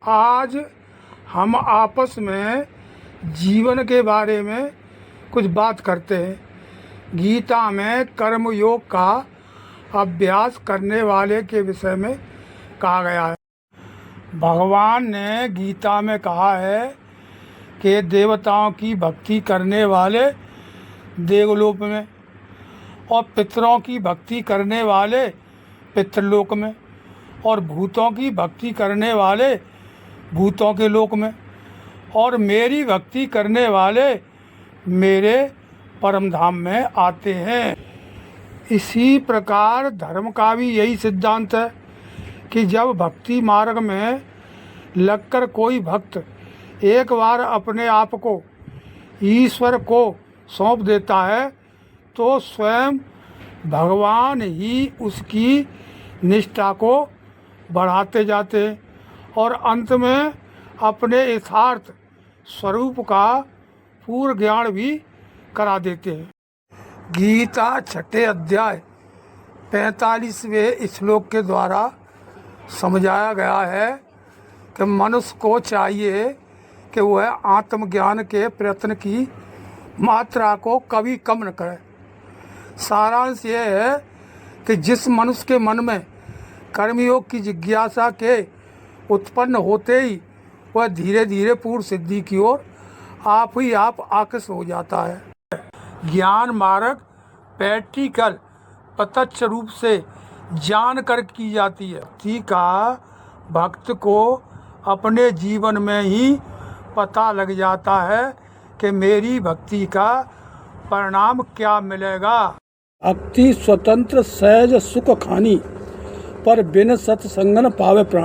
आज हम आपस में जीवन के बारे में कुछ बात करते हैं। गीता में कर्म योग का अभ्यास करने वाले के विषय में कहा गया है। भगवान ने गीता में कहा है कि देवताओं की भक्ति करने वाले देवलोक में और पितरों की भक्ति करने वाले पितृलोक में और भूतों की भक्ति करने वाले भूतों के लोक में और मेरी भक्ति करने वाले मेरे परम धाम में आते हैं। इसी प्रकार धर्म का भी यही सिद्धांत है कि जब भक्ति मार्ग में लगकर कोई भक्त एक बार अपने आप को ईश्वर को सौंप देता है तो स्वयं भगवान ही उसकी निष्ठा को बढ़ाते जाते हैं और अंत में अपने यथार्थ स्वरूप का पूर्ण ज्ञान भी करा देते हैं। गीता छठे अध्याय 45वें श्लोक के द्वारा समझाया गया है कि मनुष्य को चाहिए कि वह आत्मज्ञान के प्रयत्न की मात्रा को कभी कम न करे। सारांश यह है कि जिस मनुष्य के मन में कर्मयोग की जिज्ञासा के उत्पन्न होते ही वह धीरे धीरे पूर्ण सिद्धि की ओर आप ही आप आकर्षित हो जाता है। ज्ञान मार्ग प्रैक्टिकल प्रत्यक्ष रूप से जान कर की जाती है। भक्ति का भक्त को अपने जीवन में ही पता लग जाता है कि मेरी भक्ति का परिणाम क्या मिलेगा। भक्ति स्वतंत्र सहज सुख खानी पर बिन सत्संग न पावे प्राण।